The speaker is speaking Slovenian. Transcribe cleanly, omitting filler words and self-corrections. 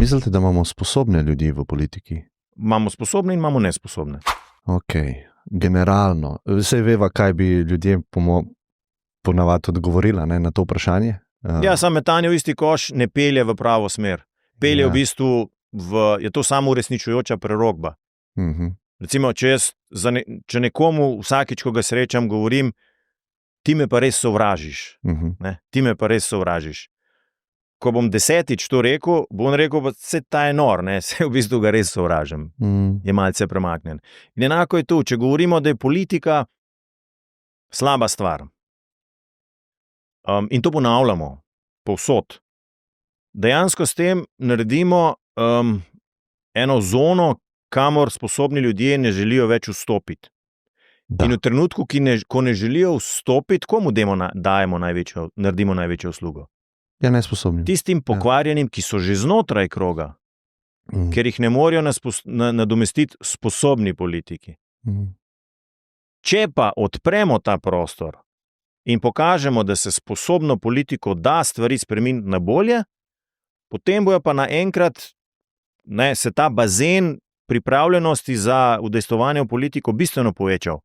mislite, da imamo sposobne ljudi v politiki? Imamo sposobne in imamo nesposobne. Ok, generalno. Vse veva, kaj bi ljudje ponavadi odgovorila, ne, na to vprašanje? Ja, sam metanje v isti koš ne pelje v pravo smer. Pelje v bistvu je to samo uresničujoča prerokba. Recimo, če nekomu vsakič, ko ga srečam, govorim, ti me pa res sovražiš. Ne? Ti me pa res sovražiš. Ko bom 10-tič to rekel, bom rekel, pa se ta je nor, ne? Se v bistvu ga res sovražim. Je malce premaknjen. In enako je tu, če govorimo, da je politika slaba stvar. In to ponavljamo povsod. Dejansko s tem naredimo eno zono, kamor sposobni ljudje ne želijo več vstopiti. Da. In v trenutku, ko ne želijo vstopiti, komu naredimo največjo uslugo? Ja, nesposobnim. Tistim pokvarjenim, ki so že znotraj kroga, ker jih ne morejo nadomestiti sposobni politiki. Če pa odpremo ta prostor in pokažemo, da se sposobno politiko da stvari spremeniti na bolje, potem bojo pa naenkrat se ta bazen pripravljenosti za udejstvovanje v politiko bistveno povečal.